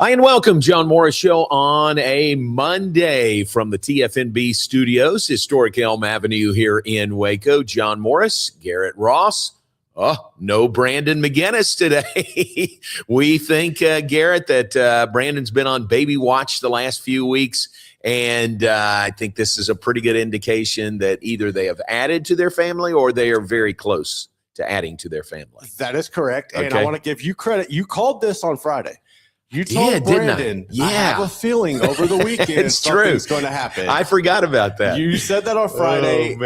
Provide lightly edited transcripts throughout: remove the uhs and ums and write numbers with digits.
Hi, and welcome, John Morris Show on a Monday from the TFNB studios, historic Elm Avenue here in Waco. John Morris, Garrett Ross. Oh, no Brandon McGinnis today. We think, Garrett, that Brandon's been on baby watch the last few weeks, and I think this is a pretty good indication that either they have added to their family or they are very close to adding to their family. That is correct, and I want to give you credit. You called this on Friday. You told Brandon, I have a feeling over the weekend something's going to happen. I forgot about that. You said that on Friday.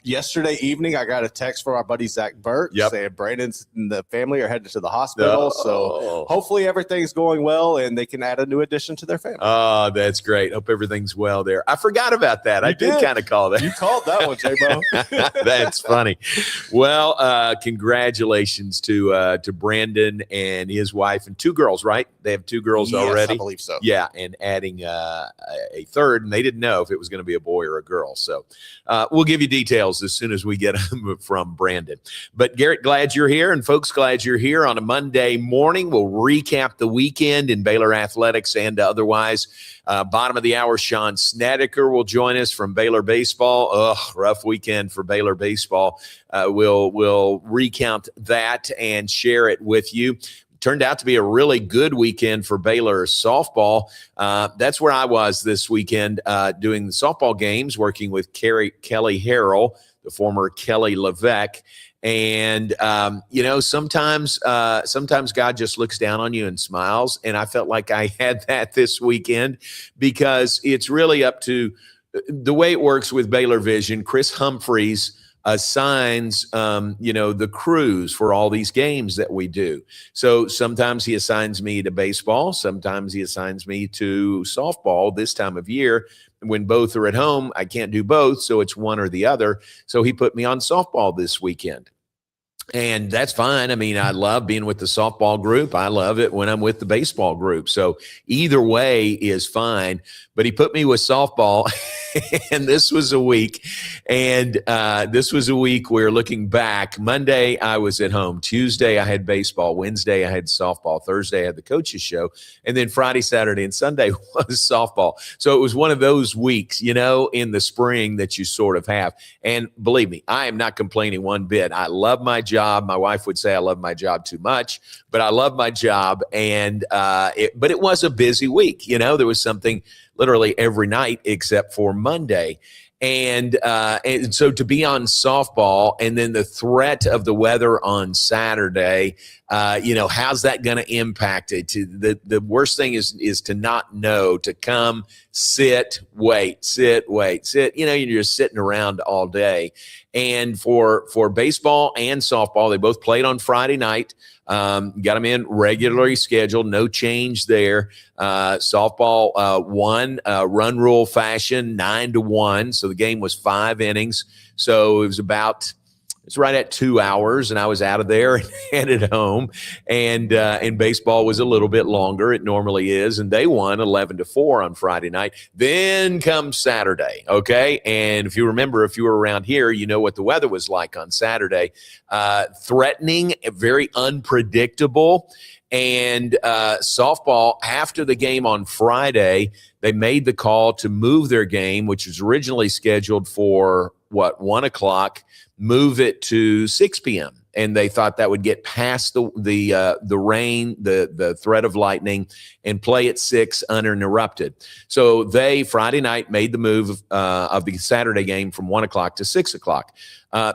Yesterday evening, I got a text from our buddy Zach Burt saying Brandon's and the family are headed to the hospital. So hopefully everything's going well and they can add a new addition to their family. Oh, that's great. Hope everything's well there. I forgot about that. I did kind of call that. You called that one, J-Bo. That's funny. Well, congratulations to Brandon and his wife and two girls, right? They have two girls already. I believe so. Yeah, and adding a third, and they didn't know if it was going to be a boy or a girl. So we'll give you details as soon as we get them from Brandon. But Garrett, glad you're here, and folks, glad you're here on a Monday morning. We'll recap the weekend in Baylor athletics and otherwise. Bottom of the hour, Sean Snedeker will join us from Baylor baseball. Rough weekend for Baylor baseball. We'll recount that and share it with you. Turned out to be a really good weekend for Baylor softball. That's where I was this weekend doing the softball games, working with Kelly Harrell, the former Kelly Levesque. And, sometimes God just looks down on you and smiles. And I felt like I had that this weekend because it's really up to the way it works with Baylor Vision. Chris Humphreys assigns, the crews for all these games that we do. So sometimes he assigns me to baseball. Sometimes he assigns me to softball this time of year. When both are at home, I can't do both. So it's one or the other. So he put me on softball this weekend. And that's fine. I mean, I love being with the softball group. I love it when I'm with the baseball group. So either way is fine. But he put me with softball, and this was a week. And this was a week where, looking back, Monday I was at home. Tuesday I had baseball. Wednesday I had softball. Thursday I had the coaches show. And then Friday, Saturday, and Sunday was softball. So it was one of those weeks, in the spring that you sort of have. And believe me, I am not complaining one bit. I love my job. My wife would say I love my job too much, but I love my job. And but it was a busy week. There was something literally every night except for Monday. And so to be on softball and then the threat of the weather on Saturday, how's that going to impact it? The worst thing is to not know, to come, sit, wait. You're just sitting around all day. And for baseball and softball, they both played on Friday night. Got them in regularly scheduled, no change there. Softball won run rule fashion 9-1. So the game was 5 innings. So it was right at 2 hours, and I was out of there and headed home. And baseball was a little bit longer. It normally is. And they won 11-4 on Friday night. Then comes Saturday. Okay. And if you remember, if you were around here, you know what the weather was like on Saturday. Threatening, very unpredictable. And softball, after the game on Friday, they made the call to move their game, which was originally scheduled for 1 o'clock, move it to 6 p.m. And they thought that would get past the rain, the threat of lightning, and play at 6 uninterrupted. So they, Friday night, made the move of the Saturday game from 1 o'clock to 6 o'clock.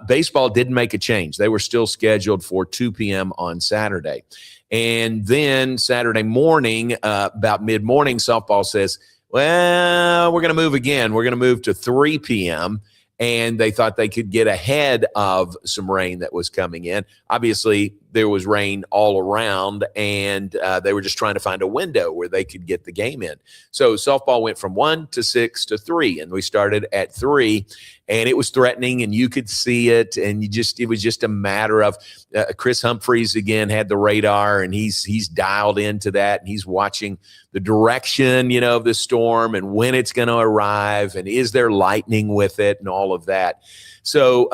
Baseball didn't make a change. They were still scheduled for 2 p.m. on Saturday. And then Saturday morning, about mid-morning, softball says, well, we're going to move again. We're going to move to 3 p.m., and they thought they could get ahead of some rain that was coming in. Obviously, there was rain all around, and they were just trying to find a window where they could get the game in. So softball went from 1 to 6 to 3, and we started at 3, and it was threatening, and you could see it, and it was just a matter of Chris Humphreys again had the radar, and he's dialed into that, and he's watching the direction, of the storm and when it's going to arrive, and is there lightning with it, and all of that. So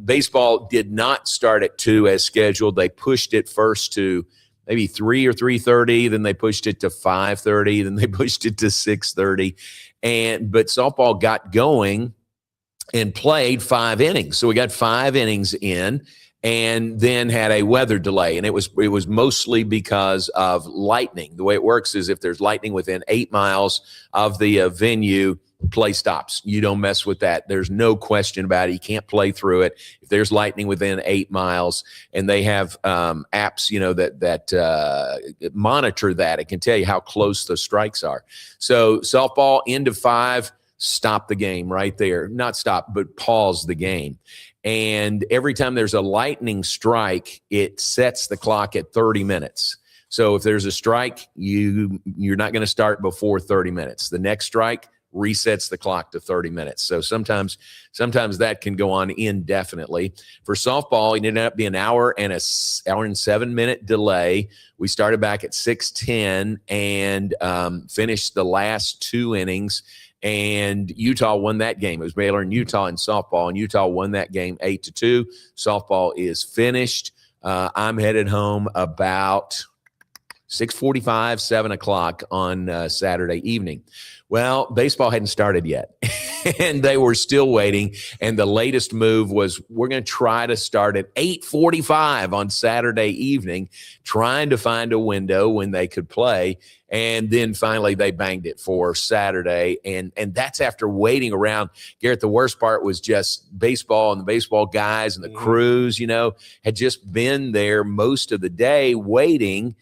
baseball did not start at 2 as scheduled. They pushed it first to maybe 3 or 3:30. Then they pushed it to 5:30. Then they pushed it to 6:30. But softball got going and played 5 innings. So we got 5 innings in, and then had a weather delay. And it was mostly because of lightning. The way it works is if there's lightning within 8 miles of the venue, play stops. You don't mess with that. There's no question about it. You can't play through it. If there's lightning within 8 miles, and they have apps, that monitor that, it can tell you how close the strikes are. So softball into 5, stop the game right there. Not stop, but pause the game. And every time there's a lightning strike, it sets the clock at 30 minutes. So if there's a strike, you're not going to start before 30 minutes. The next strike resets the clock to 30 minutes. So sometimes that can go on indefinitely. For softball, it ended up being an hour and 7-minute delay. We started back at 6:10 and finished the last 2 innings. And Utah won that game. It was Baylor and Utah in softball, and Utah won that game 8-2. Softball is finished. I'm headed home about 6:45, 7 o'clock on Saturday evening. Well, baseball hadn't started yet, and they were still waiting. And the latest move was we're going to try to start at 8:45 on Saturday evening, trying to find a window when they could play. And then finally they banged it for Saturday. And that's after waiting around. Garrett, the worst part was just baseball, and the baseball guys and the crews, had just been there most of the day waiting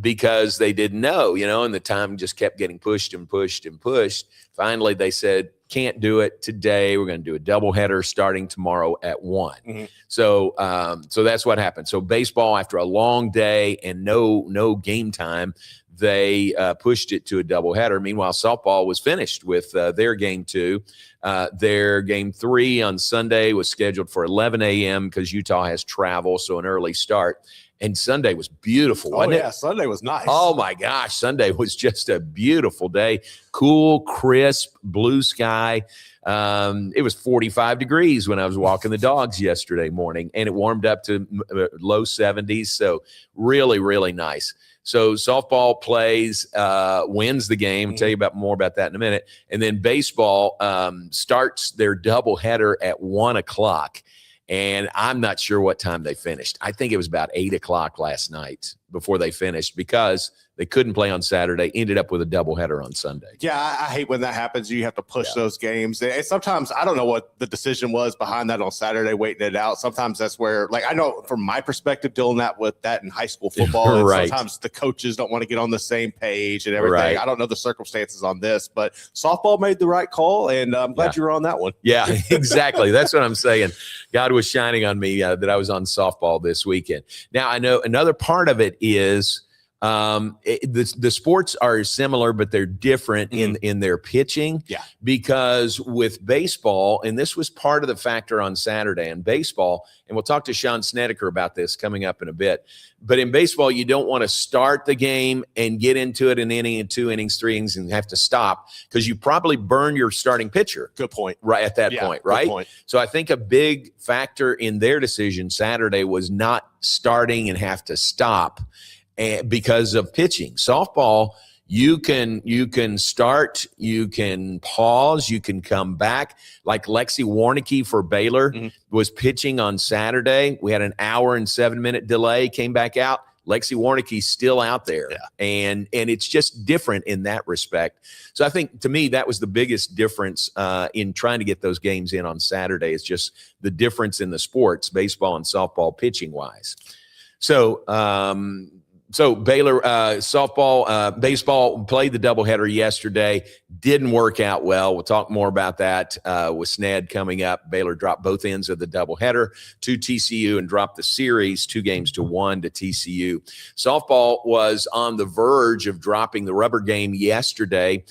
because they didn't know, and the time just kept getting pushed and pushed and pushed. Finally, they said, can't do it today. We're going to do a doubleheader starting tomorrow at 1. Mm-hmm. So that's what happened. So baseball, after a long day and no game time, they pushed it to a doubleheader. Meanwhile, softball was finished with their game 2. Their game 3 on Sunday was scheduled for 11 a.m. because Utah has travel, so an early start. And Sunday was beautiful, wasn't it? Sunday was nice. Oh, my gosh. Sunday was just a beautiful day. Cool, crisp, blue sky. It was 45 degrees when I was walking the dogs yesterday morning, and it warmed up to low 70s. So really, really nice. So softball plays, wins the game. I'll tell you more about that in a minute. And then baseball starts their doubleheader at 1 o'clock. And I'm not sure what time they finished. I think it was about 8 o'clock last night before they finished because they couldn't play on Saturday, ended up with a doubleheader on Sunday. Yeah, I hate when that happens. You have to push those games. And sometimes I don't know what the decision was behind that on Saturday, waiting it out. Sometimes that's where, I know from my perspective, dealing with that in high school football, and right. Sometimes the coaches don't want to get on the same page and everything. Right. I don't know the circumstances on this, but softball made the right call, and I'm glad you were on that one. Yeah, exactly. That's what I'm saying. God was shining on me that I was on softball this weekend. Now, I know another part of it is the sports are similar, but they're different in their pitching. Yeah. Because with baseball, and this was part of the factor on Saturday in baseball, and we'll talk to Sean Snedeker about this coming up in a bit. But in baseball, you don't want to start the game and get into it an inning and 2 innings, 3 innings, and have to stop because you probably burn your starting pitcher. Good point. Right at that point, right? Good point. So I think a big factor in their decision Saturday was not starting and have to stop because of pitching. Softball, you can start, you can pause, you can come back. Like Lexi Warnicki for Baylor was pitching on Saturday. We had an hour and 7-minute delay, came back out. Lexi Warnicki's still out there. Yeah. And it's just different in that respect. So I think, to me, that was the biggest difference in trying to get those games in on Saturday. Is just the difference in the sports, baseball and softball, pitching-wise. So Baylor baseball played the doubleheader yesterday. Didn't work out well. We'll talk more about that with Sned coming up. Baylor dropped both ends of the doubleheader to TCU and dropped the series 2-1 to TCU. Softball was on the verge of dropping the rubber game yesterday,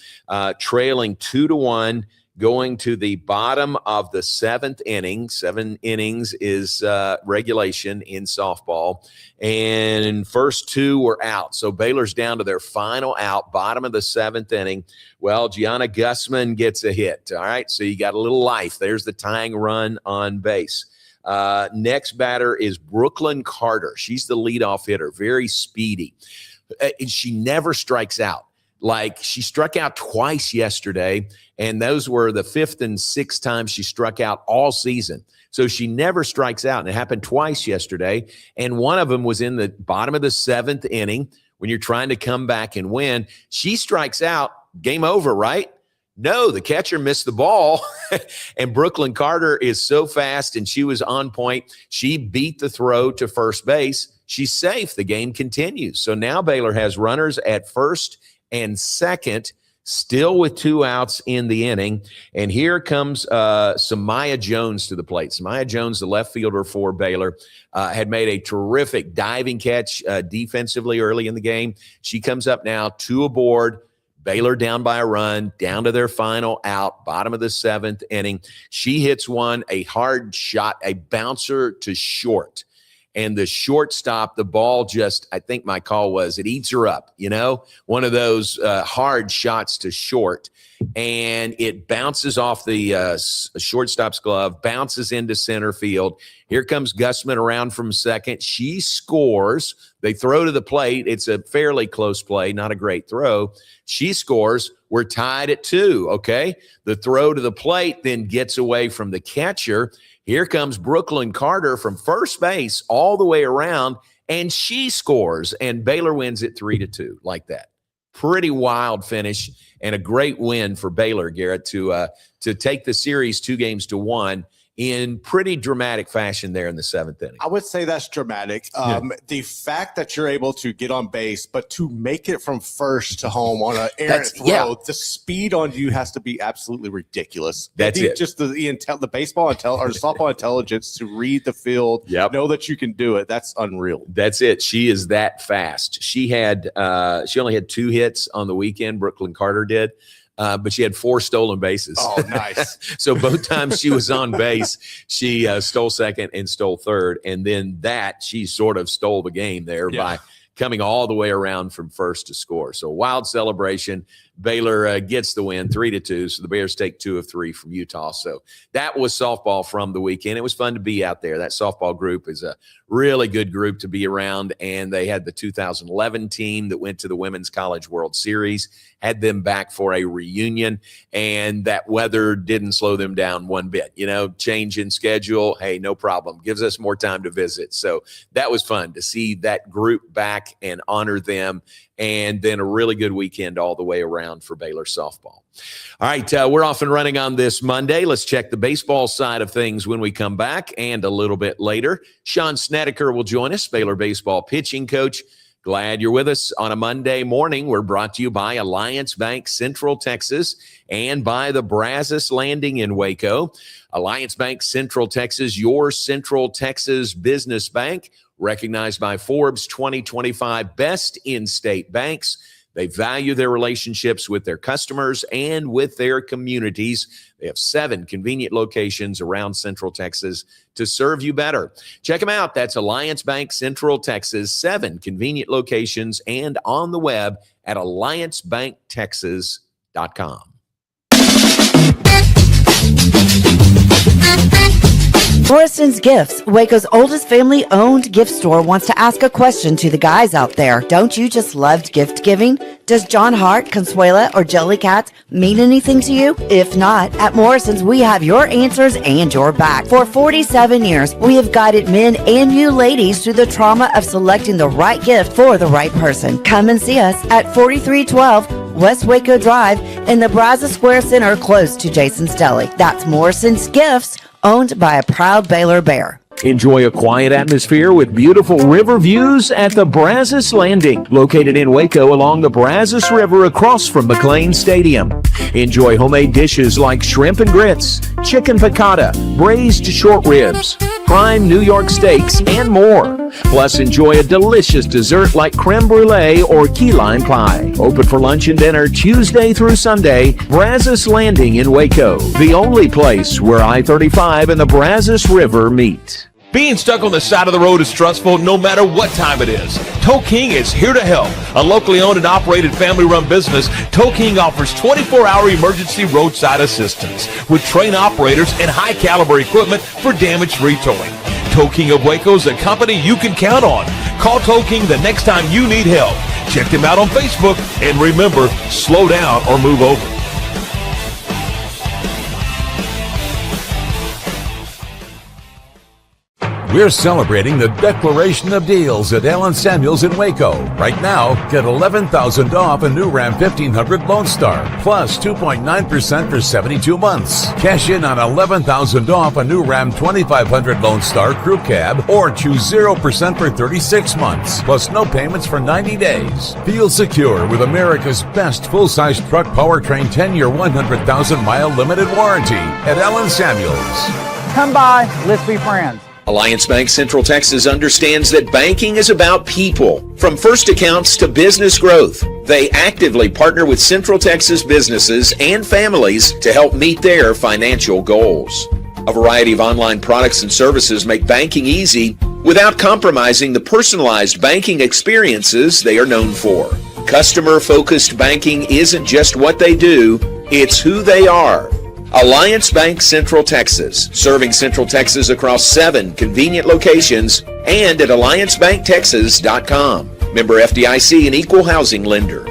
trailing 2-1. Going to the bottom of the 7th inning. 7 innings is regulation in softball. And first 2 were out. So Baylor's down to their final out, bottom of the 7th inning. Well, Gianna Gussman gets a hit. All right, so you got a little life. There's the tying run on base. Next batter is Brooklyn Carter. She's the leadoff hitter, very speedy. She never strikes out. Like, she struck out twice yesterday, and those were the 5th and 6th times she struck out all season. So she never strikes out, and it happened twice yesterday. And one of them was in the bottom of the 7th inning when you're trying to come back and win. She strikes out, game over, right? No, the catcher missed the ball, and Brooklyn Carter is so fast, and she was on point. She beat the throw to first base. She's safe. The game continues. So now Baylor has runners at first and second, still with 2 outs in the inning. And here comes Samaya Jones to the plate. Samaya Jones, the left fielder for Baylor, had made a terrific diving catch defensively early in the game. She comes up now, 2 aboard. Baylor down by a run, down to their final out, bottom of the 7th inning. She hits one, a hard shot, a bouncer to short. And the shortstop, the ball just, I think my call was, it eats her up, one of those hard shots to short. And it bounces off the shortstop's glove, bounces into center field. Here comes Gussman around from second. She scores. They throw to the plate. It's a fairly close play, not a great throw. She scores. We're tied at 2, okay? The throw to the plate then gets away from the catcher. Here comes Brooklyn Carter from first base all the way around, and she scores, and Baylor wins it 3-2 like that. Pretty wild finish and a great win for Baylor, Garrett, to take the series 2-1 in pretty dramatic fashion there in the 7th inning. I would say that's dramatic. The fact that you're able to get on base, but to make it from first to home on an errant throw, the speed on you has to be absolutely ridiculous. That's it. Just the baseball or softball intelligence to read the field, know that you can do it. That's unreal. That's it. She is that fast. She only had 2 hits on the weekend. Brooklyn Carter did. But she had 4 stolen bases. Oh, nice. So both times she was on base, she stole second and stole third. And then she sort of stole the game there by coming all the way around from first to score. So wild celebration. Baylor gets the win 3-2. So the Bears take 2 of 3 from Utah. So that was softball from the weekend. It was fun to be out there. That softball group is a really good group to be around. And they had the 2011 team that went to the Women's College World Series, had them back for a reunion. And that weather didn't slow them down one bit. Change in schedule. Hey, no problem. Gives us more time to visit. So that was fun to see that group back and honor them. And then a really good weekend all the way around for Baylor softball. All right, we're off and running on this Monday. Let's check the baseball side of things when we come back. And a little bit later, Sean Snedeker will join us, Baylor baseball pitching coach. Glad you're with us on a Monday morning. We're brought to you by Alliance Bank Central Texas and by the Brazos Landing in Waco. Alliance Bank Central Texas, your Central Texas business bank, recognized by Forbes 2025 Best in-State Banks. They value their relationships with their customers and with their communities. They have 7 convenient locations around Central Texas to serve you better. Check them out. That's Alliance Bank Central Texas, 7 convenient locations, and on the web at alliancebanktexas.com. Morrison's Gifts, Waco's oldest family-owned gift store, wants to ask a question to the guys out there. Don't you just love gift giving? Does John Hart, Consuela, or Jellycat mean anything to you? If not, at Morrison's, we have your answers and your back. For 47 years, we have guided men and you ladies through the trauma of selecting the right gift for the right person. Come and see us at 4312 West Waco Drive in the Brazos Square Center, close to Jason's Deli. That's Morrison's Gifts, owned by a proud Baylor Bear. Enjoy a quiet atmosphere with beautiful river views at the Brazos Landing, located in Waco along the Brazos River across from McLean Stadium. Enjoy homemade dishes like shrimp and grits, chicken piccata, braised short ribs, prime New York steaks, and more. Plus, enjoy a delicious dessert like creme brulee or key lime pie. Open for lunch and dinner Tuesday through Sunday. Brazos Landing in Waco, the only place where I-35 and the Brazos River meet. Being stuck on the side of the road is stressful no matter what time it is. Tow King is here to help. A locally owned and operated family-run business, Tow King offers 24-hour emergency roadside assistance with trained operators and high-caliber equipment for damage-free towing. Tow King of Waco is a company you can count on. Call Tow King the next time you need help. Check them out on Facebook, and remember, slow down or move over. We're celebrating the Declaration of Deals at Allen Samuels in Waco. Right now, get $11,000 off a new Ram 1500 Lone Star, plus 2.9% for 72 months. Cash in on $11,000 off a new Ram 2500 Lone Star Crew Cab, or choose 0% for 36 months, plus no payments for 90 days. Feel secure with America's best full-size truck powertrain 10-year, 100,000-mile limited warranty at Allen Samuels. Come by, let's be friends. Alliance Bank Central Texas understands that banking is about people. From first accounts to business growth, they actively partner with Central Texas businesses and families to help meet their financial goals. A variety of online products and services make banking easy without compromising the personalized banking experiences they are known for. Customer-focused banking isn't just what they do, it's who they are. Alliance Bank Central Texas, serving Central Texas across 7 convenient locations and at alliancebanktexas.com. Member FDIC, an equal housing lender.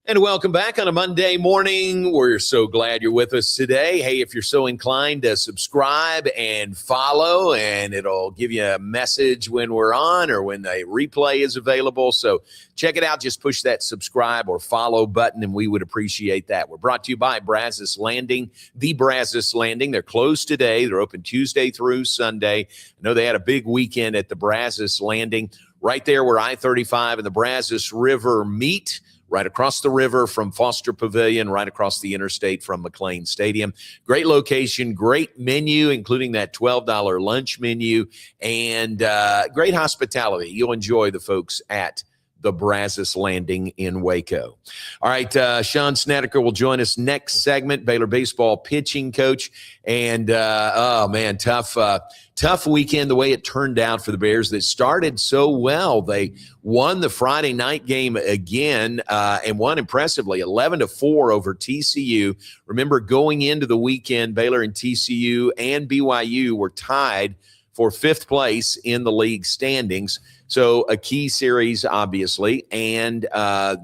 And welcome back on a Monday morning. We're so glad you're with us today. Hey, if you're so inclined to subscribe and follow, and it'll give you a message when we're on or when the replay is available. So check it out. Just push that subscribe or follow button, and we would appreciate that. We're brought to you by Brazos Landing, the Brazos Landing. They're closed today. They're open Tuesday through Sunday. I know they had a big weekend at the Brazos Landing, right there where I-35 and the Brazos River meet. Right across the river from Foster Pavilion, right across the interstate from McLean Stadium. Great location, great menu, including that $12 lunch menu, and great hospitality. You'll enjoy the folks at the Brazos Landing in Waco. All right, Sean Snedeker will join us next segment, Baylor baseball pitching coach. And, oh, man, tough weekend the way it turned out for the Bears. That started so well. They won the Friday night game again and won impressively, 11-4 over TCU. Remember, going into the weekend, Baylor and TCU and BYU were tied for 5th place in the league standings. So a key series, obviously, and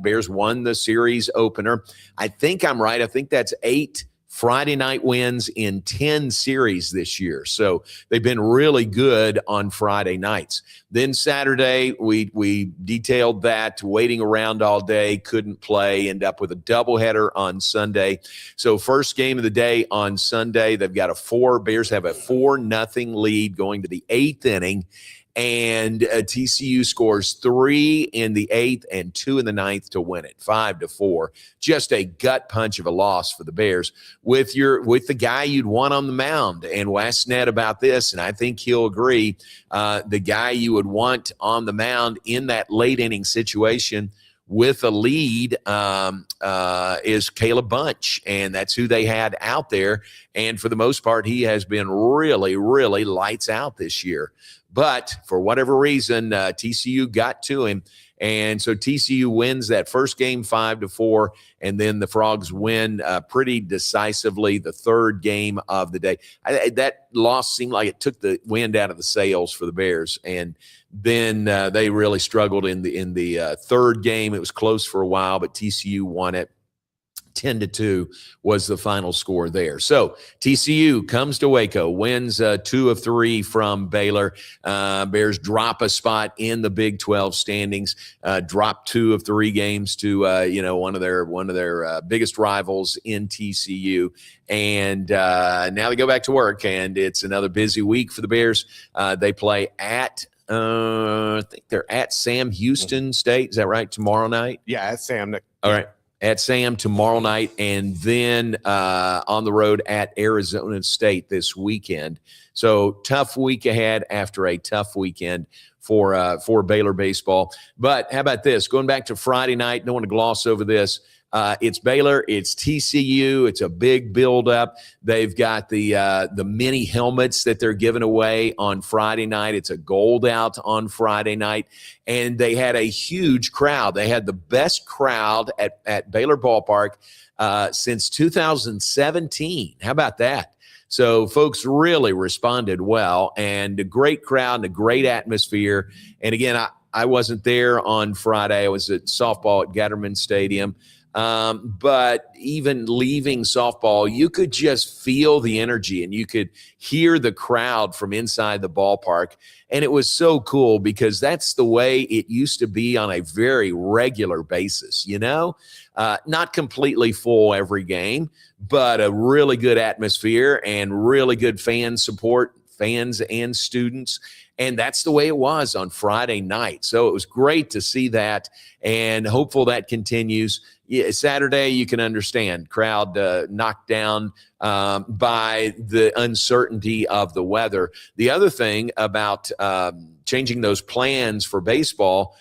Bears won the series opener. I think I'm right. I think that's 8 Friday night wins in 10 series this year. So they've been really good on Friday nights. Then Saturday, we detailed that, waiting around all day, couldn't play, end up with a doubleheader on Sunday. So first game of the day on Sunday, they've got Bears have a 4-0 lead going to the 8th inning. And TCU scores 3 in the 8th and 2 in the 9th to win it, 5-4. Just a gut punch of a loss for the Bears with the guy you'd want on the mound. And we'll ask Ned about this, and I think he'll agree. The guy you would want on the mound in that late inning situation with a lead is Caleb Bunch, and that's who they had out there. And for the most part, he has been really, really lights out this year. But for whatever reason, TCU got to him. And so TCU wins that first game 5-4, and then the Frogs win pretty decisively the third game of the day. That loss seemed like it took the wind out of the sails for the Bears, and then they really struggled in the third game. It was close for a while, but TCU won it. 10-2 was the final score there. So TCU comes to Waco, wins 2 of 3 from Baylor. Bears drop a spot in the Big 12 standings, drop 2 of 3 games to one of their biggest rivals in TCU. And now they go back to work, and it's another busy week for the Bears. They play at I think they're at Sam Houston State. Is that right? Tomorrow night? Yeah, at Sam. All right. At Sam tomorrow night, and then on the road at Arizona State this weekend. So tough week ahead after a tough weekend for Baylor baseball. But how about this? Going back to Friday night, don't want to gloss over this. It's Baylor, it's TCU. It's a big buildup. They've got the mini helmets that they're giving away on Friday night. It's a gold out on Friday night, and they had a huge crowd. They had the best crowd at Baylor Ballpark since 2017. How about that? So folks really responded well, and a great crowd and a great atmosphere. And again, I wasn't there on Friday. I was at softball at Gatterman Stadium. But even leaving softball, you could just feel the energy and you could hear the crowd from inside the ballpark. And it was so cool because that's the way it used to be on a very regular basis, not completely full every game, but a really good atmosphere and really good fan support, fans and students. And that's the way it was on Friday night. So it was great to see that, and hopeful that continues. Yeah, Saturday, you can understand, crowd knocked down by the uncertainty of the weather. The other thing about changing those plans for baseball,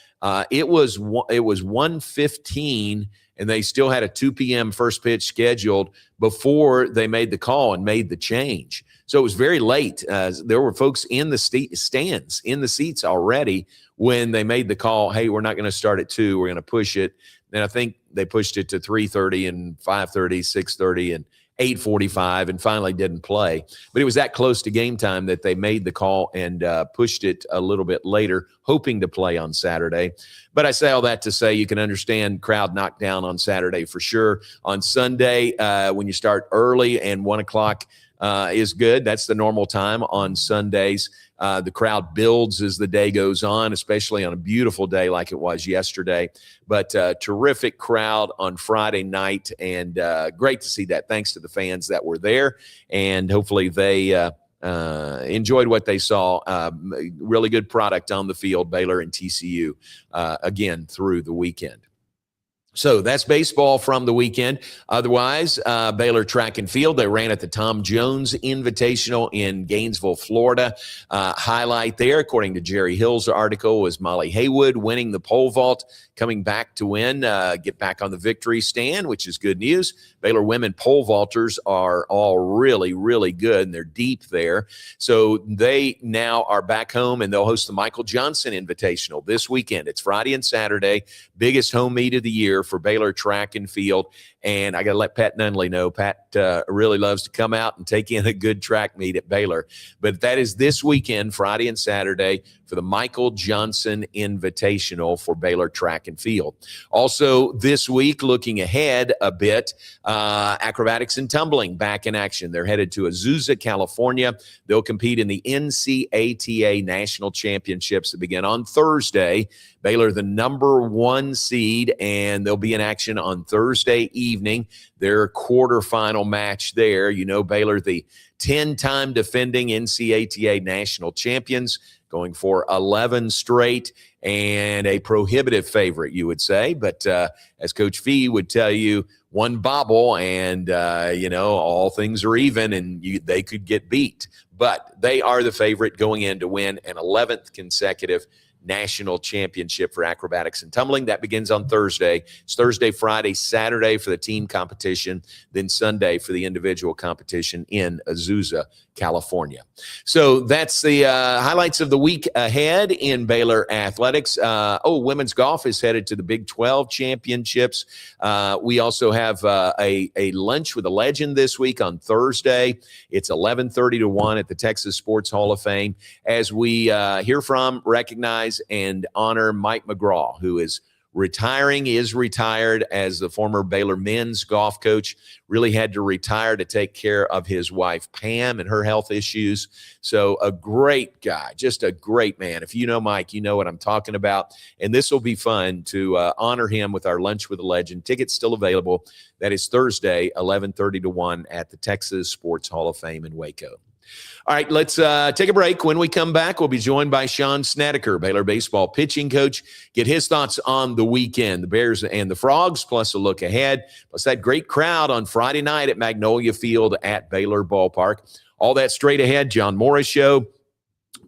it was 1:15, and they still had a 2 p.m. first pitch scheduled before they made the call and made the change. So it was very late. There were folks in the stands, in the seats already when they made the call, hey, we're not going to start at 2, we're going to push it. And I think they pushed it to 3:30 and 5:30, 6:30 and 8:45 and finally didn't play. But it was that close to game time that they made the call and pushed it a little bit later, hoping to play on Saturday. But I say all that to say you can understand crowd knocked down on Saturday for sure. On Sunday, when you start early and 1 o'clock is good. That's the normal time on Sundays. The crowd builds as the day goes on, especially on a beautiful day like it was yesterday. But terrific crowd on Friday night, and great to see that. Thanks to the fans that were there, and hopefully they enjoyed what they saw. Really good product on the field, Baylor and TCU, again, through the weekend. So that's baseball from the weekend. Otherwise, Baylor track and field, they ran at the Tom Jones Invitational in Gainesville, Florida. Highlight there, according to Jerry Hill's article, was Molly Haywood winning the pole vault, coming back to win, get back on the victory stand, which is good news. Baylor women pole vaulters are all really, really good, and they're deep there. So they now are back home, and they'll host the Michael Johnson Invitational this weekend. It's Friday and Saturday, biggest home meet of the year for Baylor track and field. And I got to let Pat Nunley know. Pat really loves to come out and take in a good track meet at Baylor. But that is this weekend, Friday and Saturday, for the Michael Johnson Invitational for Baylor track and field. Also this week, looking ahead a bit, acrobatics and tumbling back in action. They're headed to Azusa, California. They'll compete in the NCATA National Championships that begin on Thursday. Baylor, the number 1 seed, and they'll be in action on Thursday evening. Their quarterfinal match there. Baylor, the 10-time defending NCATA national champions, going for 11 straight, and a prohibitive favorite, you would say. But as Coach Fee would tell you, one bobble and, all things are even, and they could get beat. But they are the favorite going in to win an 11th consecutive national championship for acrobatics and tumbling. That begins on Thursday. It's Thursday, Friday, Saturday for the team competition, then Sunday for the individual competition in Azusa, California. So that's the highlights of the week ahead in Baylor athletics. Women's golf is headed to the Big 12 championships. We also have a lunch with a legend this week on Thursday. It's 11:30 to 1 at the Texas Sports Hall of Fame as we hear from, recognize, and honor Mike McGraw, who is retired as the former Baylor men's golf coach. Really had to retire to take care of his wife, Pam, and her health issues. So a great guy, just a great man. If you know Mike, you know what I'm talking about. And this will be fun to honor him with our Lunch with a Legend. Tickets still available. That is Thursday, 11:30 to 1 at the Texas Sports Hall of Fame in Waco. All right, let's take a break. When we come back, we'll be joined by Sean Snedeker, Baylor baseball pitching coach, get his thoughts on the weekend, the Bears and the Frogs, plus a look ahead, plus that great crowd on Friday night at Magnolia Field at Baylor Ballpark. All that straight ahead. John Morris Show.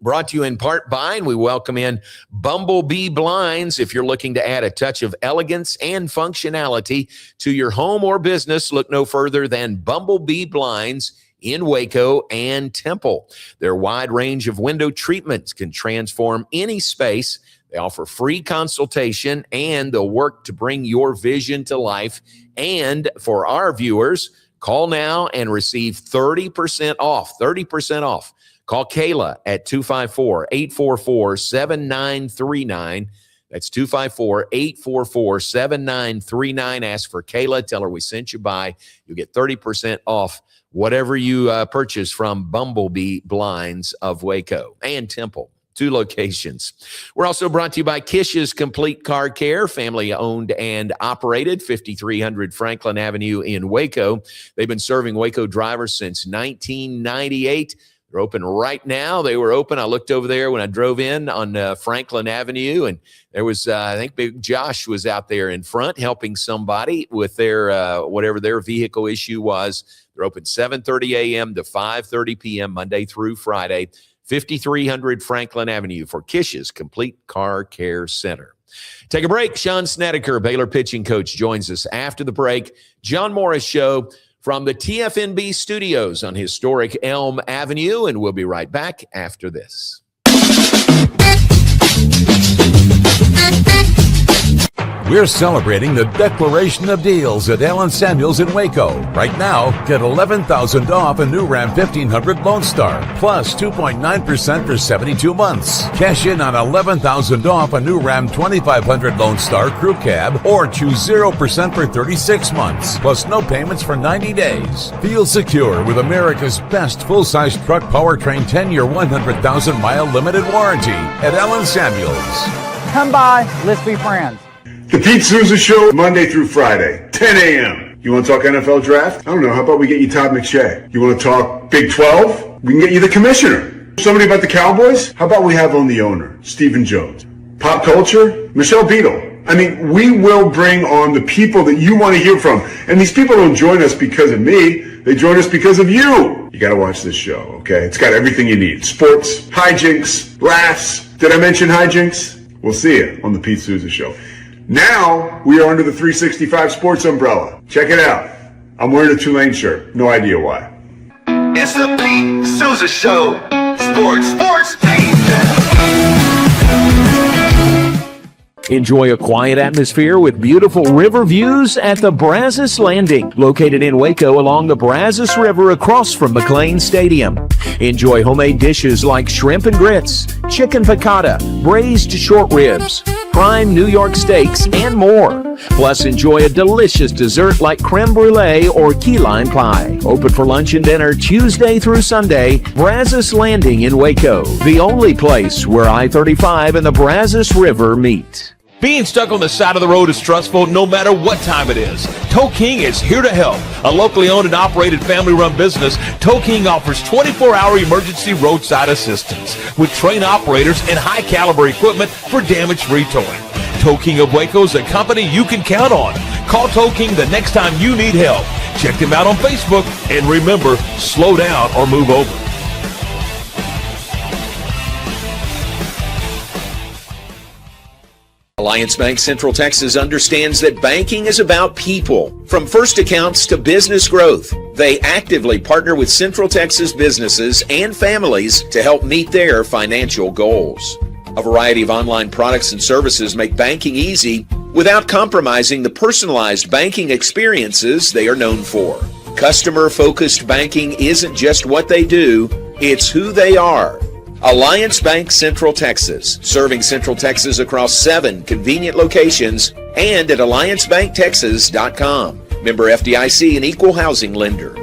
Brought to you in part by, and we welcome in Bumblebee Blinds. If you're looking to add a touch of elegance and functionality to your home or business, look no further than Bumblebee Blinds in Waco and Temple. Their wide range of window treatments can transform any space. They offer free consultation, and they'll work to bring your vision to life. And for our viewers, call now and receive 30% off. 30% off. Call Kayla at 254-844-7939. That's 254-844-7939. Ask for Kayla. Tell her we sent you by. You'll get 30% off whatever you purchase from Bumblebee Blinds of Waco and Temple. 2 locations. We're also brought to you by Kish's Complete Car Care, family owned and operated, 5300 Franklin Avenue in Waco. They've been serving Waco drivers since 1998. They're open right now. They were open. I looked over there when I drove in on Franklin Avenue, and there was, I think Big Josh was out there in front helping somebody with their whatever their vehicle issue was. They're open 7:30 a.m. to 5:30 p.m. Monday through Friday, 5300 Franklin Avenue for Kish's Complete Car Care Center. Take a break. Sean Snedeker, Baylor pitching coach, joins us after the break. John Morris Show from the TFNB studios on historic Elm Avenue, and we'll be right back after this. We're celebrating the Declaration of Deals at Allen Samuels in Waco. Right now, get $11,000 off a new Ram 1500 Lone Star, plus 2.9% for 72 months. Cash in on $11,000 off a new Ram 2500 Lone Star Crew Cab, or choose 0% for 36 months, plus no payments for 90 days. Feel secure with America's best full-size truck powertrain 10-year, 100,000-mile limited warranty at Allen Samuels. Come by, let's be friends. The Pete Souza Show, Monday through Friday, 10 a.m. You want to talk NFL draft? I don't know. How about we get you Todd McShay? You want to talk Big 12? We can get you the commissioner. Somebody about the Cowboys? How about we have on the owner, Stephen Jones? Pop culture? Michelle Beadle. I mean, we will bring on the people that you want to hear from. And these people don't join us because of me. They join us because of you. You got to watch this show, okay? It's got everything you need. Sports, hijinks, laughs. Did I mention hijinks? We'll see you on the Pete Souza Show. Now, we are under the 365 Sports umbrella. Check it out. I'm wearing a Tulane shirt. No idea why. It's the Pete Souza Show. Sports, team. Enjoy a quiet atmosphere with beautiful river views at the Brazos Landing, located in Waco along the Brazos River across from McLean Stadium. Enjoy homemade dishes like shrimp and grits, chicken piccata, braised short ribs, prime New York steaks, and more. Plus, enjoy a delicious dessert like creme brulee or key lime pie. Open for lunch and dinner Tuesday through Sunday. Brazos Landing in Waco, the only place where I-35 and the Brazos River meet. Being stuck on the side of the road is stressful no matter what time it is. Tow King is here to help. A locally owned and operated family-run business, Tow King offers 24-hour emergency roadside assistance with trained operators and high-caliber equipment for damage-free towing. Tow King of Waco is a company you can count on. Call Tow King the next time you need help. Check them out on Facebook, and remember, slow down or move over. Alliance Bank Central Texas understands that banking is about people. From first accounts to business growth, they actively partner with Central Texas businesses and families to help meet their financial goals. A variety of online products and services make banking easy without compromising the personalized banking experiences they are known for. Customer-focused banking isn't just what they do, it's who they are. Alliance Bank Central Texas, serving Central Texas across 7 convenient locations and at alliancebanktexas.com. Member FDIC and equal housing lender.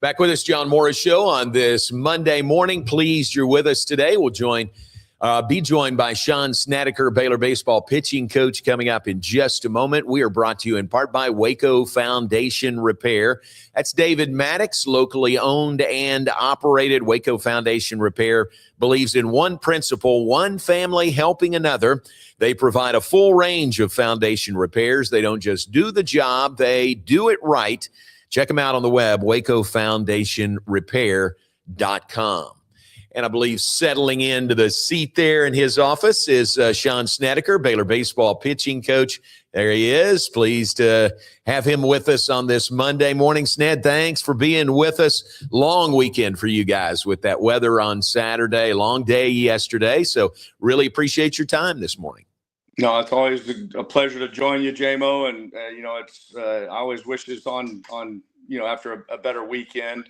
Back with us, John Morris Show on this Monday morning. Pleased you're with us today. We'll join Be joined by Sean Snedeker, Baylor baseball pitching coach, coming up in just a moment. We are brought to you in part by Waco Foundation Repair. That's David Maddox, locally owned and operated. Waco Foundation Repair believes in one principle, one family helping another. They provide a full range of foundation repairs. They don't just do the job, they do it right. Check them out on the web, wacofoundationrepair.com. And I believe settling into the seat there in his office is Sean Snedeker, Baylor baseball pitching coach. There he is. Pleased to have him with us on this Monday morning. Sned, thanks for being with us. Long weekend for you guys with that weather on Saturday. Long day yesterday. So really appreciate your time this morning. No, it's always a pleasure to join you, JMO. And, it's I always wish this on after a better weekend.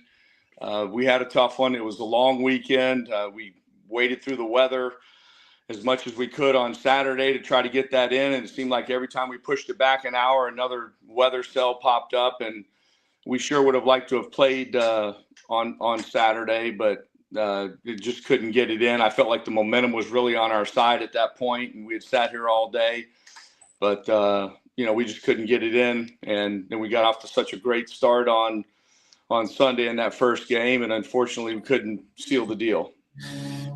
We had a tough one. It was a long weekend. We waited through the weather as much as we could on Saturday to try to get that in. And it seemed like every time we pushed it back an hour, another weather cell popped up. And we sure would have liked to have played on Saturday, but it just couldn't get it in. I felt like the momentum was really on our side at that point, and we had sat here all day. But, we just couldn't get it in. And then we got off to such a great start on Sunday in that first game, and unfortunately we couldn't seal the deal.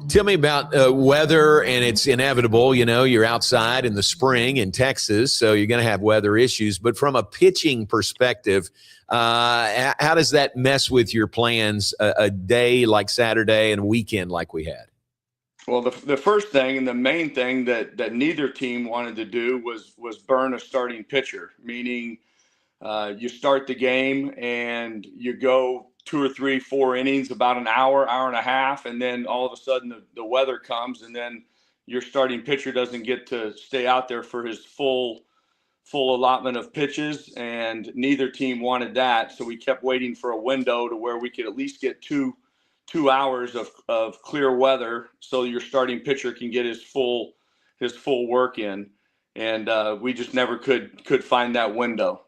Tell me about weather, and it's inevitable. You're outside in the spring in Texas, so you're going to have weather issues. But from a pitching perspective, how does that mess with your plans a day like Saturday and a weekend like we had? Well, the first thing and the main thing that neither team wanted to do was burn a starting pitcher, meaning you start the game and you go 2 or 3, 4 innings, about an hour and a half, and then all of a sudden the weather comes, and then your starting pitcher doesn't get to stay out there for his full allotment of pitches, and neither team wanted that. So we kept waiting for a window to where we could at least get two hours of clear weather so your starting pitcher can get his full work in. And we just never could find that window.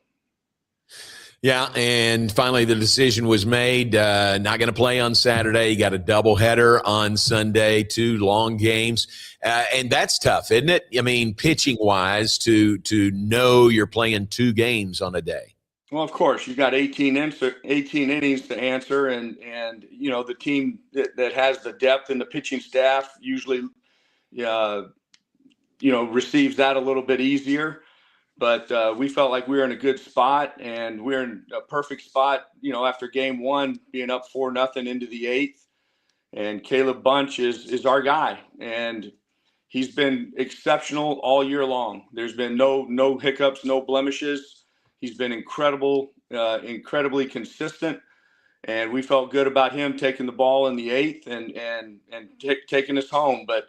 Yeah, and finally the decision was made, not going to play on Saturday. You got a doubleheader on Sunday, 2 long games. And that's tough, isn't it? I mean, pitching-wise, to know you're playing 2 games on a day. Well, of course, you've got 18 innings to answer, and the team that has the depth in the pitching staff usually, receives that a little bit easier. But we felt like we were in a good spot, and we're in a perfect spot, after game 1 being up 4-0 into the 8th. And Caleb Bunch is our guy, and he's been exceptional all year long. There's been no hiccups, no blemishes. He's been incredibly consistent, and we felt good about him taking the ball in the 8th and taking us home. But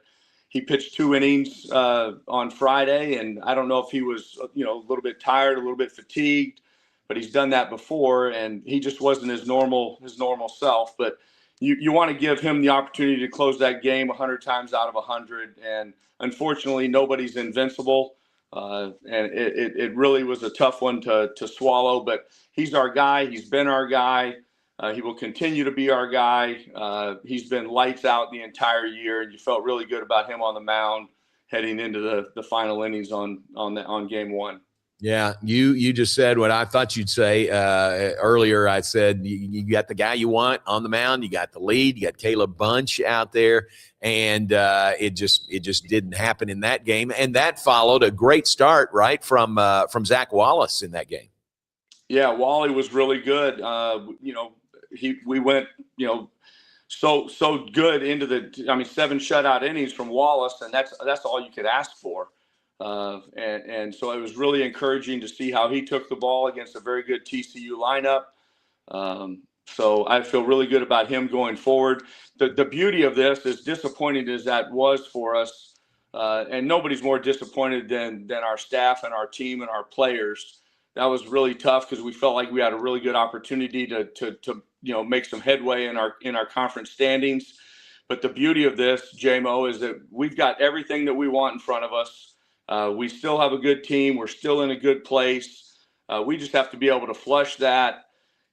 he pitched 2 innings on Friday, and I don't know if he was, a little bit tired, a little bit fatigued, but he's done that before, and he just wasn't his normal self. But you want to give him the opportunity to close that game 100 times out of 100, and unfortunately, nobody's invincible, and it really was a tough one to swallow. But he's our guy. He's been our guy. He will continue to be our guy. He's been lights out the entire year, and you felt really good about him on the mound heading into the final innings on game 1. Yeah, you just said what I thought you'd say earlier. I said you got the guy you want on the mound. You got the lead. You got Caleb Bunch out there, and it just didn't happen in that game. And that followed a great start, right, from Zach Wallace in that game. Yeah, Wally was really good. We went, so good into 7 shutout innings from Wallace, and that's all you could ask for. And so it was really encouraging to see how he took the ball against a very good TCU lineup. So I feel really good about him going forward. The beauty of this, as disappointing as that was for us, and nobody's more disappointed than our staff and our team and our players. That was really tough because we felt like we had a really good opportunity to make some headway in our conference standings. But the beauty of this, JMO, is that we've got everything that we want in front of us. We still have a good team. We're still in a good place. We just have to be able to flush that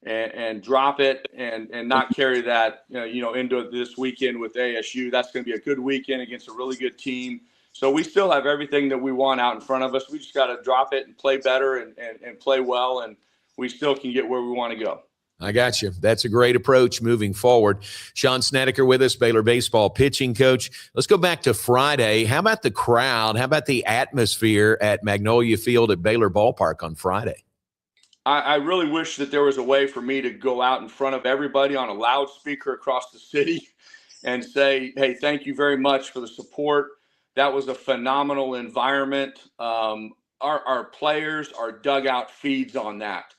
and drop it and not carry that, into this weekend with ASU. That's going to be a good weekend against a really good team. So we still have everything that we want out in front of us. We just got to drop it and play better and play well, and we still can get where we want to go. I got you. That's a great approach moving forward. Sean Snedeker with us, Baylor baseball pitching coach. Let's go back to Friday. How about the crowd? How about the atmosphere at Magnolia Field at Baylor Ballpark on Friday? I really wish that there was a way for me to go out in front of everybody on a loudspeaker across the city and say, hey, thank you very much for the support. That was a phenomenal environment. Our players, our dugout feeds on that.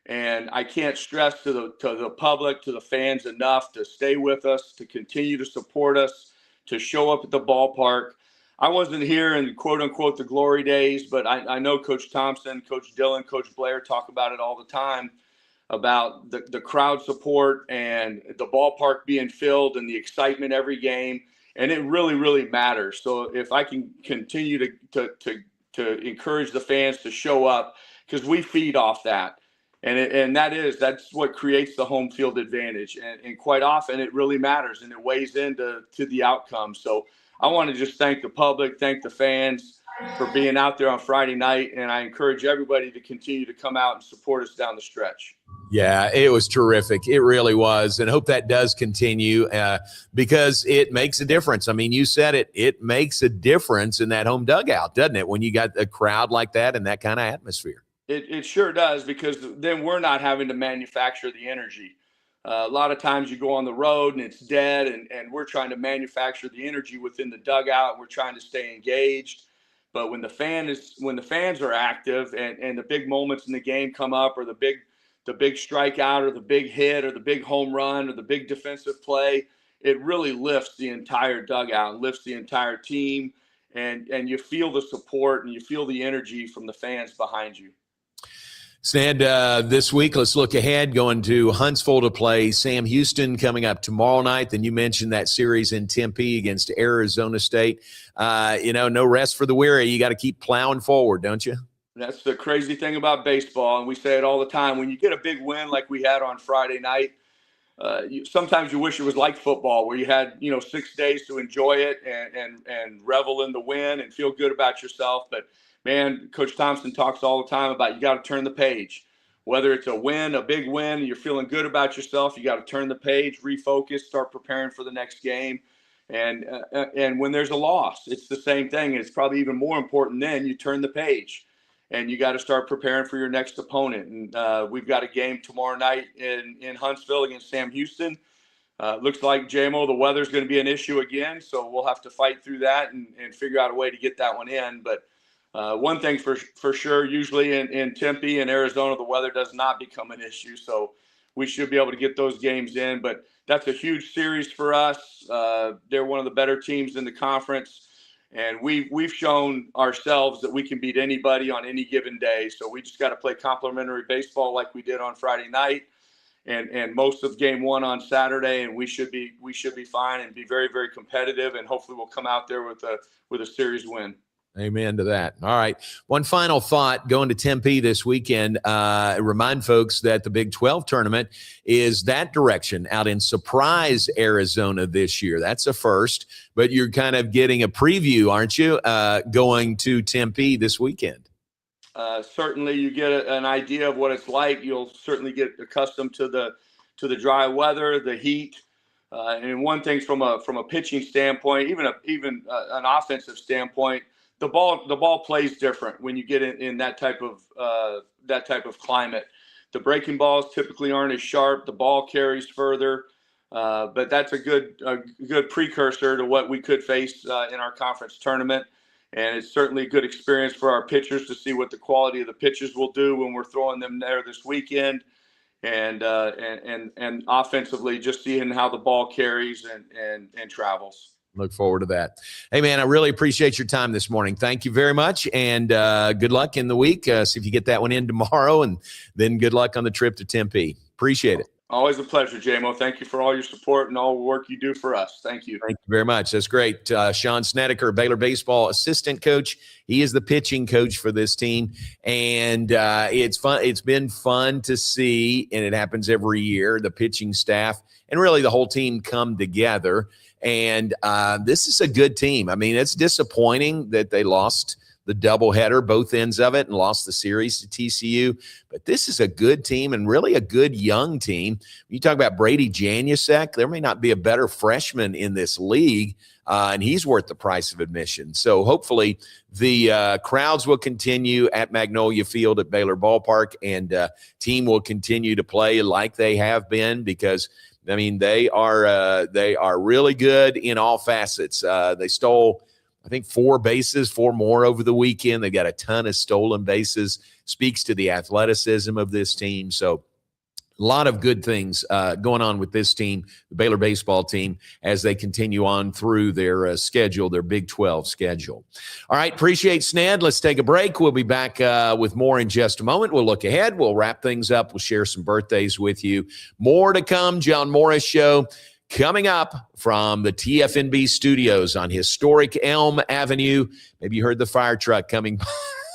And I can't stress to the public, to the fans enough to stay with us, to continue to support us, to show up at the ballpark. I wasn't here in quote unquote the glory days, but I know Coach Thompson, Coach Dillon, Coach Blair talk about it all the time, about the crowd support and the ballpark being filled and the excitement every game. And it really, really matters. So if I can continue to encourage the fans to show up, because we feed off that. And that's what creates the home field advantage. And quite often it really matters and it weighs into the outcome. So I want to just thank the public, thank the fans for being out there on Friday night. And I encourage everybody to continue to come out and support us down the stretch. Yeah, it was terrific. It really was. And hope that does continue because it makes a difference. I mean, you said it, it makes a difference in that home dugout, doesn't it? When you got a crowd like that and that kind of atmosphere. It sure does, because then we're not having to manufacture the energy. A lot of times you go on the road and it's dead, and we're trying to manufacture the energy within the dugout. We're trying to stay engaged. But when the fans are active and the big moments in the game come up, or the big strikeout or the big hit or the big home run or the big defensive play, it really lifts the entire dugout, lifts the entire team, and you feel the support and you feel the energy from the fans behind you. Sned, this week, let's look ahead, going to Huntsville to play Sam Houston coming up tomorrow night. Then you mentioned that series in Tempe against Arizona State. No rest for the weary. You got to keep plowing forward, don't you? That's the crazy thing about baseball, and we say it all the time. When you get a big win like we had on Friday night, sometimes you wish it was like football, where you had 6 days to enjoy it and revel in the win and feel good about yourself. But man, Coach Thompson talks all the time about you got to turn the page. Whether it's a win, a big win, and you're feeling good about yourself, you got to turn the page, refocus, start preparing for the next game. And when there's a loss, it's the same thing. It's probably even more important then. You turn the page, and you got to start preparing for your next opponent. And we've got a game tomorrow night in Huntsville against Sam Houston. Looks like, JMO, the weather's going to be an issue again, so we'll have to fight through that and figure out a way to get that one in. But one thing for sure, usually in Tempe and Arizona, the weather does not become an issue. So we should be able to get those games in. But that's a huge series for us. They're one of the better teams in the conference. And we've shown ourselves that we can beat anybody on any given day. So we just got to play complimentary baseball like we did on Friday night and most of game one on Saturday. And we should be fine and be very, very competitive. And hopefully we'll come out there with a series win. Amen to that. All right. One final thought going to Tempe this weekend. Remind folks that the Big 12 tournament is that direction out in Surprise, Arizona this year. That's a first, but you're kind of getting a preview, aren't you, going to Tempe this weekend? Certainly you get an idea of what it's like. You'll certainly get accustomed to the dry weather, the heat. And one thing from a pitching standpoint, even an offensive standpoint, the ball plays different when you get in that type of climate. The breaking balls typically aren't as sharp. The ball carries further, but that's a good precursor to what we could face in our conference tournament. And it's certainly a good experience for our pitchers to see what the quality of the pitches will do when we're throwing them there this weekend, and offensively just seeing how the ball carries and travels. Look forward to that. Hey, man, I really appreciate your time this morning. Thank you very much, and good luck in the week. See if you get that one in tomorrow, and then good luck on the trip to Tempe. Appreciate it. Always a pleasure, JMO. Thank you for all your support and all the work you do for us. Thank you. Thank you very much. That's great. Sean Snedeker, Baylor baseball assistant coach. He is the pitching coach for this team. And it's fun. It's been fun to see, and it happens every year, the pitching staff and really the whole team come together. And this is a good team. I mean, it's disappointing that they lost the doubleheader, both ends of it, and lost the series to TCU. But this is a good team and really a good young team. You talk about Brady Janusek, there may not be a better freshman in this league, and he's worth the price of admission. So hopefully the crowds will continue at Magnolia Field at Baylor Ballpark, and team will continue to play like they have been, because I mean, they are really good in all facets. They stole, I think, 4 bases, 4 more over the weekend. They got a ton of stolen bases. Speaks to the athleticism of this team. So a lot of good things going on with this team, the Baylor baseball team, as they continue on through their schedule, their Big 12 schedule. All right, appreciate Sned. Let's take a break. We'll be back with more in just a moment. We'll look ahead. We'll wrap things up. We'll share some birthdays with you. More to come. John Morris Show coming up from the TFNB studios on historic Elm Avenue. Maybe you heard the fire truck coming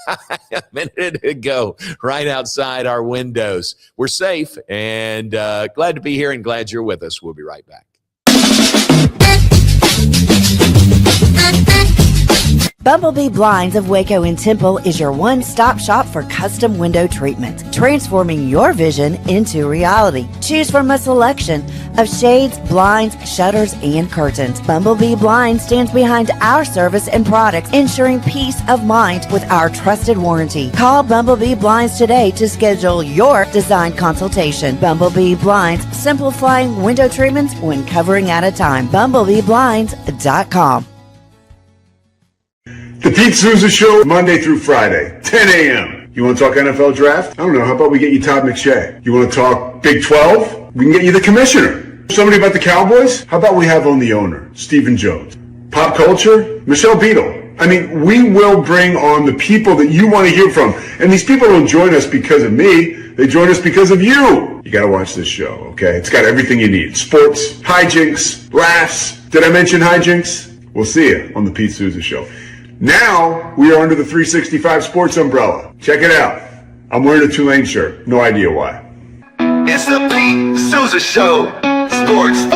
by a minute ago right outside our windows. We're safe and glad to be here and glad you're with us. We'll be right back. Bumblebee Blinds of Waco and Temple is your one-stop shop for custom window treatment, transforming your vision into reality. Choose from a selection of shades, blinds, shutters, and curtains. Bumblebee Blinds stands behind our service and products, ensuring peace of mind with our trusted warranty. Call Bumblebee Blinds today to schedule your design consultation. Bumblebee Blinds, simplifying window treatments one covering at a time. BumblebeeBlinds.com. The Pete Souza Show, Monday through Friday, 10 a.m. You want to talk NFL draft? I don't know. How about we get you Todd McShay? You want to talk Big 12? We can get you the commissioner. Somebody about the Cowboys? How about we have on the owner, Stephen Jones? Pop culture? Michelle Beadle. I mean, we will bring on the people that you want to hear from. And these people don't join us because of me. They join us because of you. You got to watch this show, okay? It's got everything you need. Sports, hijinks, laughs. Did I mention hijinks? We'll see you on the Pete Souza Show. Now, we are under the 365 Sports umbrella. Check it out. I'm wearing a Tulane shirt. No idea why. It's the Pete Souza Show. Sports.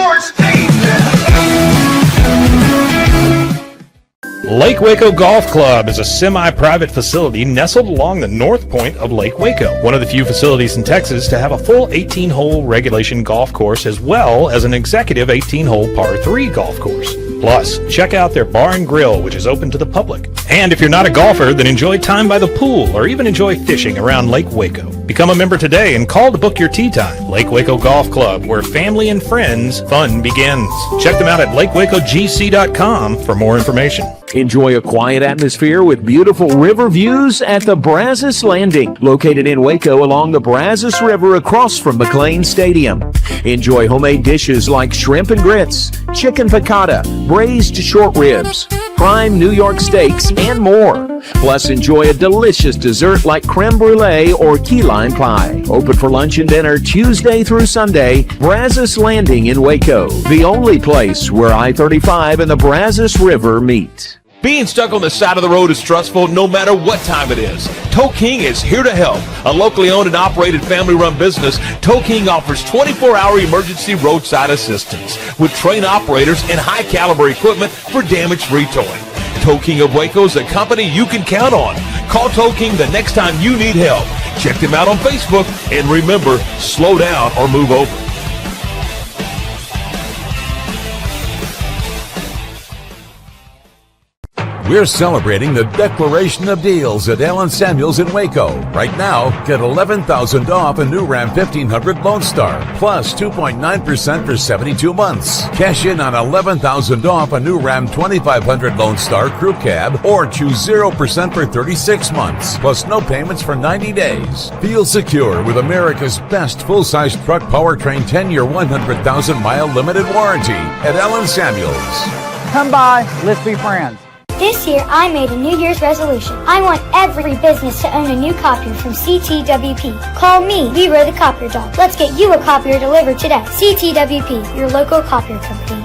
Lake Waco Golf Club is a semi-private facility nestled along the north point of Lake Waco. One of the few facilities in Texas to have a full 18-hole regulation golf course as well as an executive 18-hole par 3 golf course. Plus, check out their bar and grill, which is open to the public. And if you're not a golfer, then enjoy time by the pool or even enjoy fishing around Lake Waco. Become a member today and call to book your tee time. Lake Waco Golf Club, where family and friends fun begins. Check them out at lakewacogc.com for more information. Enjoy a quiet atmosphere with beautiful river views at the Brazos Landing, located in Waco along the Brazos River across from McLean Stadium. Enjoy homemade dishes like shrimp and grits, chicken piccata, braised short ribs, prime New York steaks, and more. Plus, enjoy a delicious dessert like creme brulee or key lime pie. Open for lunch and dinner Tuesday through Sunday. Brazos Landing in Waco, the only place where I-35 and the Brazos River meet. Being stuck on the side of the road is stressful no matter what time it is. Tow King is here to help. A locally owned and operated family-run business, Tow King offers 24-hour emergency roadside assistance with trained operators and high-caliber equipment for damage-free towing. Tow King of Waco is a company you can count on. Call Tow King the next time you need help. Check them out on Facebook, and remember, slow down or move over. We're celebrating the Declaration of Deals at Allen Samuels in Waco. Right now, get $11,000 off a new Ram 1500 Lone Star, plus 2.9% for 72 months. Cash in on $11,000 off a new Ram 2500 Lone Star Crew Cab, or choose 0% for 36 months, plus no payments for 90 days. Feel secure with America's best full-size truck powertrain 10-year, 100,000-mile limited warranty at Allen Samuels. Come by, let's be friends. This year, I made a New Year's resolution. I want every business to own a new copier from CTWP. Call me, Leroy the Copier Dog. Let's get you a copier delivered today. CTWP, your local copier company.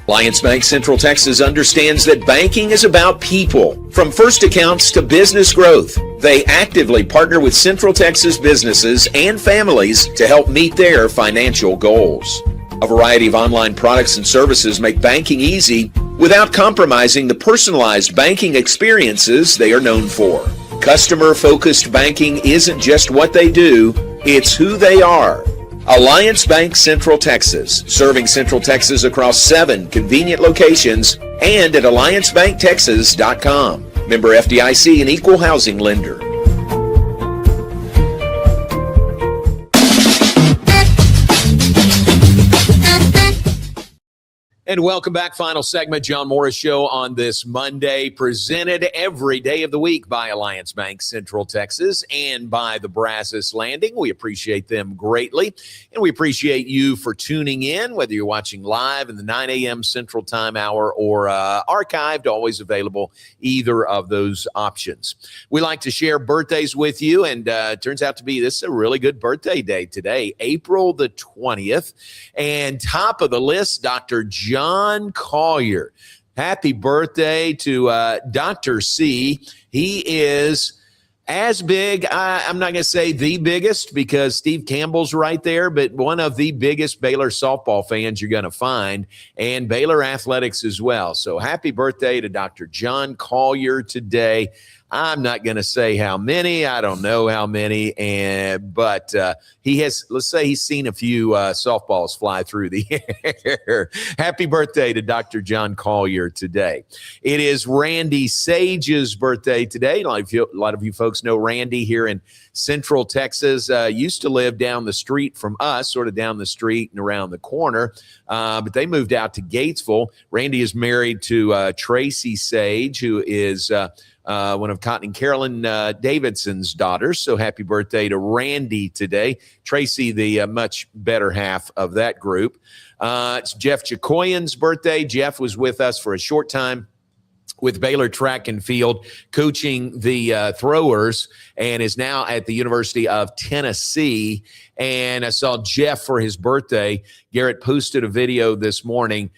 Alliance Bank Central Texas understands that banking is about people. From first accounts to business growth, they actively partner with Central Texas businesses and families to help meet their financial goals. A variety of online products and services make banking easy without compromising the personalized banking experiences they are known for. Customer-focused banking isn't just what they do, it's who they are. Alliance Bank Central Texas, serving Central Texas across 7 convenient locations and at alliancebanktexas.com. Member FDIC and equal housing lender. And welcome back. Final segment, John Morris Show on this Monday, presented every day of the week by Alliance Bank Central Texas and by the Brazos Landing. We appreciate them greatly, and we appreciate you for tuning in, whether you're watching live in the 9 a.m. Central Time hour or archived, always available, either of those options. We like to share birthdays with you, and it turns out to be this is a really good birthday day today, April the 20th, and top of the list, Dr. John Collier. Happy birthday to Dr. C. He is as big, I'm not going to say the biggest because Steve Campbell's right there, but one of the biggest Baylor softball fans you're going to find, and Baylor athletics as well. So happy birthday to Dr. John Collier today. I'm not going to say how many. I don't know how many, but he has, let's say he's seen a few softballs fly through the air. Happy birthday to Dr. John Collier today. It is Randy Sage's birthday today. A lot of you folks know Randy here in Central Texas. Used to live down the street from us, sort of down the street and around the corner, but they moved out to Gatesville. Randy is married to Tracy Sage, who is one of Cotton and Carolyn Davidson's daughters. So happy birthday to Randy today. Tracy, the much better half of that group. It's Jeff Jacoyan's birthday. Jeff was with us for a short time with Baylor Track and Field, coaching the throwers, and is now at the University of Tennessee. And I saw Jeff for his birthday. Garrett posted a video this morning.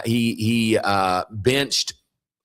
He benched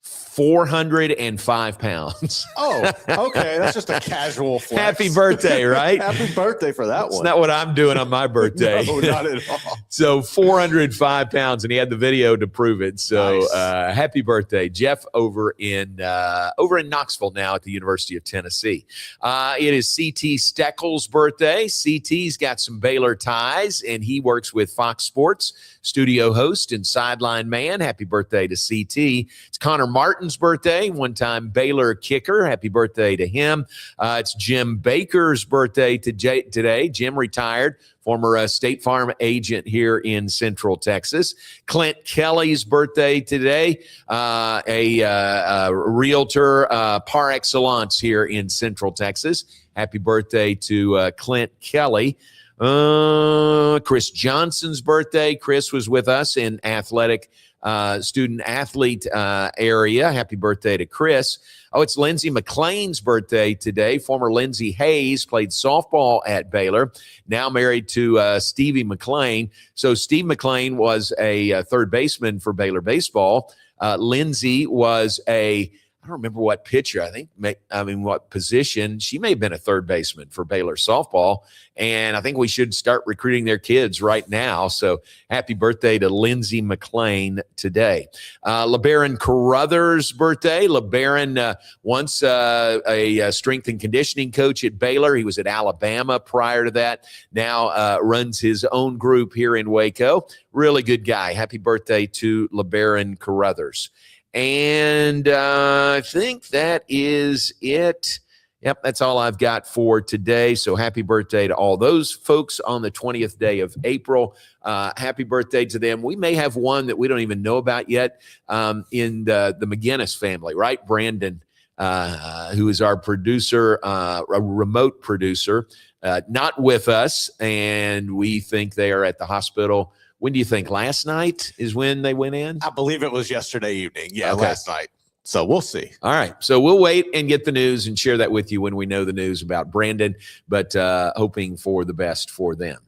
405 pounds. Oh, okay. That's just a casual flex. Happy birthday, right? Happy birthday for that one. It's not what I'm doing on my birthday. No, not at all. So 405 pounds, and he had the video to prove it. So Nice. Happy birthday, Jeff, over in Knoxville now at the University of Tennessee. It is C.T. Steckel's birthday. C.T.'s got some Baylor ties, and he works with Fox Sports, studio host and sideline man. Happy birthday to C.T. It's Connor Martin's birthday, one-time Baylor kicker. Happy birthday to him. It's Jim Baker's birthday today. Jim retired, former State Farm agent here in Central Texas. Clint Kelly's birthday today, a realtor par excellence here in Central Texas. Happy birthday to Clint Kelly. Chris Johnson's birthday. Chris was with us in athletic student athlete area. Happy birthday to Chris. Oh, it's Lindsey McLean's birthday today. Former Lindsey Hayes played softball at Baylor, now married to Stevie McLean. So Steve McLean was a third baseman for Baylor baseball. Lindsey was I don't remember what pitcher, what position. She may have been a third baseman for Baylor softball. And I think we should start recruiting their kids right now. So happy birthday to Lindsey McLean today. LeBaron Carruthers' birthday. LeBaron, once a strength and conditioning coach at Baylor. He was at Alabama prior to that. Now runs his own group here in Waco. Really good guy. Happy birthday to LeBaron Carruthers. And I think that is it. Yep, that's all I've got for today. So happy birthday to all those folks on the 20th day of April. Happy birthday to them. We may have one that we don't even know about yet in the McGinnis family, right? Brandon, who is our producer, a remote producer, not with us. And we think they are at the hospital when do you think? Last night is when they went in? I believe it was yesterday evening. Yeah, Okay. last night. So we'll see. All right. So we'll wait and get the news and share that with you when we know the news about Brandon, but hoping for the best for them.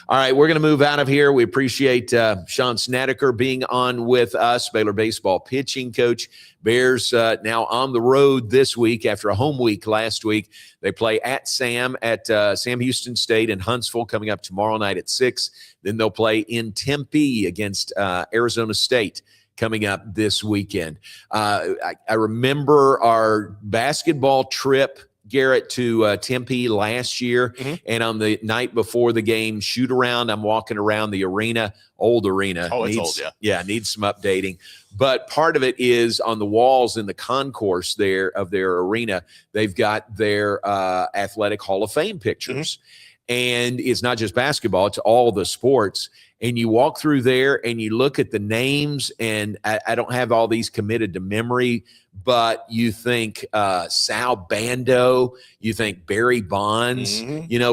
All right. We're going to move out of here. We appreciate Sean Snedeker being on with us, Baylor baseball pitching coach. Bears now on the road this week after a home week last week. They play at Sam Houston State in Huntsville coming up tomorrow night at 6. Then they'll play in Tempe against Arizona State coming up this weekend. I remember our basketball trip, Garrett, to Tempe last year. Mm-hmm. And on the night before the game, shoot around, I'm walking around the arena, old arena. Oh, it's old, yeah. Yeah, needs some updating. But part of it is on the walls in the concourse there of their arena, they've got their Athletic Hall of Fame pictures. Mm-hmm. And it's not just basketball, it's all the sports. And you walk through there and you look at the names, and I don't have all these committed to memory, but you think Sal Bando, you think Barry Bonds,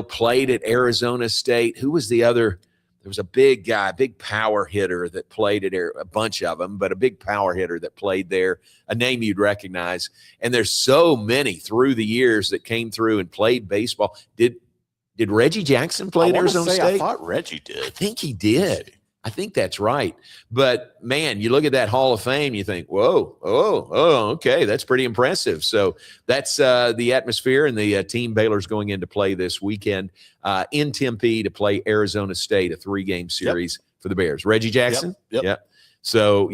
played at Arizona State. Who was the other? There was a big guy, big power hitter that played at a bunch of them, but a big power hitter that played there, a name you'd recognize. And there's so many through the years that came through and played baseball. Did Reggie Jackson play at Arizona State? I thought Reggie did. I think he did. I think that's right. But, man, you look at that Hall of Fame, you think, whoa, okay, that's pretty impressive. So that's the atmosphere and the team Baylor's going into play this weekend in Tempe to play Arizona State, a 3-game series for the Bears. Reggie Jackson? Yep. So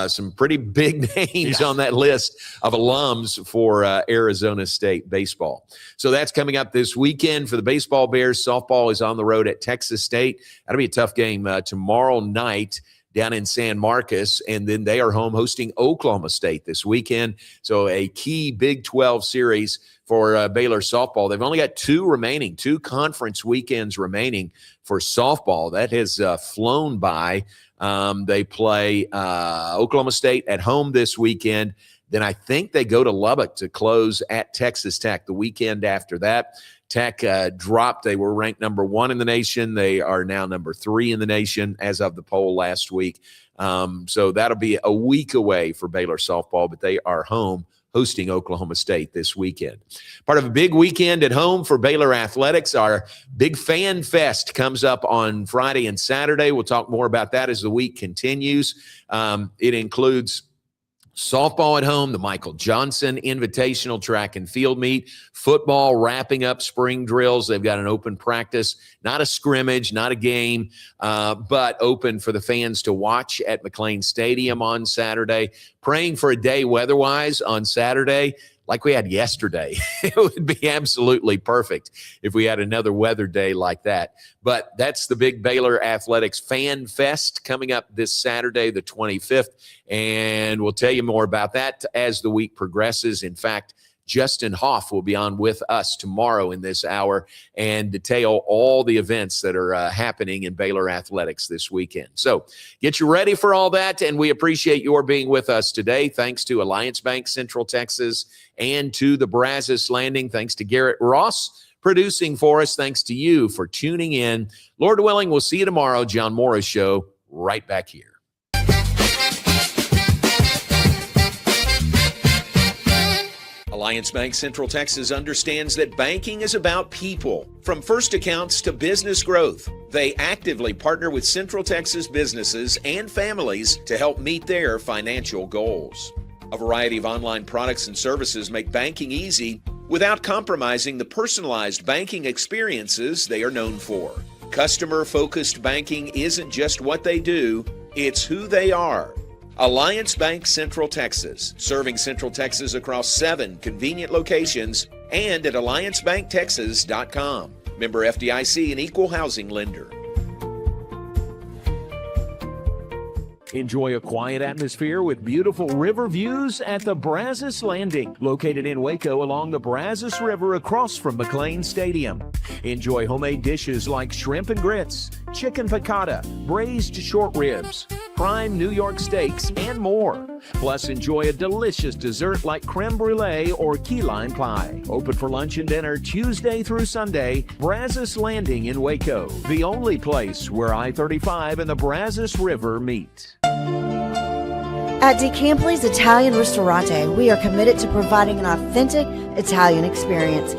some pretty big names on that list of alums for Arizona State baseball. So that's coming up this weekend for the baseball Bears. Softball is on the road at Texas State. That'll be a tough game tomorrow night down in San Marcos, and then they are home hosting Oklahoma State this weekend. So a key Big 12 series for Baylor softball. They've only got two conference weekends remaining for softball. That has flown by. They play Oklahoma State at home this weekend. Then I think they go to Lubbock to close at Texas Tech the weekend after that. Tech dropped. They were ranked number 1 in the nation. They are now number 3 in the nation as of the poll last week. So that'll be a week away for Baylor softball, but they are home hosting Oklahoma State this weekend. Part of a big weekend at home for Baylor athletics. Our big fan fest comes up on Friday and Saturday. We'll talk more about that as the week continues. It includes softball at home, the Michael Johnson Invitational track and field meet, football wrapping up spring drills. They've got an open practice, not a scrimmage, not a game, but open for the fans to watch at McLean Stadium on Saturday. Praying for a day weather-wise on Saturday like we had yesterday. It would be absolutely perfect if we had another weather day like that. But that's the big Baylor Athletics Fan Fest coming up this Saturday, the 25th. And we'll tell you more about that as the week progresses. In fact, Justin Hoff will be on with us tomorrow in this hour and detail all the events that are happening in Baylor athletics this weekend. So get you ready for all that, and we appreciate your being with us today. Thanks to Alliance Bank Central Texas and to the Brazos Landing. Thanks to Garrett Ross producing for us. Thanks to you for tuning in. Lord willing, we'll see you tomorrow. John Morris Show right back here. Alliance Bank Central Texas understands that banking is about people. From first accounts to business growth, they actively partner with Central Texas businesses and families to help meet their financial goals. A variety of online products and services make banking easy without compromising the personalized banking experiences they are known for. Customer-focused banking isn't just what they do, it's who they are. Alliance Bank Central Texas, serving Central Texas across 7 convenient locations and at alliancebanktexas.com. Member FDIC, an equal housing lender. Enjoy a quiet atmosphere with beautiful river views at the Brazos Landing, located in Waco along the Brazos River across from McLean Stadium. Enjoy homemade dishes like shrimp and grits, chicken piccata, braised short ribs, prime New York steaks, and more. Plus, enjoy a delicious dessert like creme brulee or key lime pie. Open for lunch and dinner Tuesday through Sunday. Brazos Landing in Waco, the only place where I-35 and the Brazos River meet. At DeCampley's Italian Ristorante, we are committed to providing an authentic Italian experience.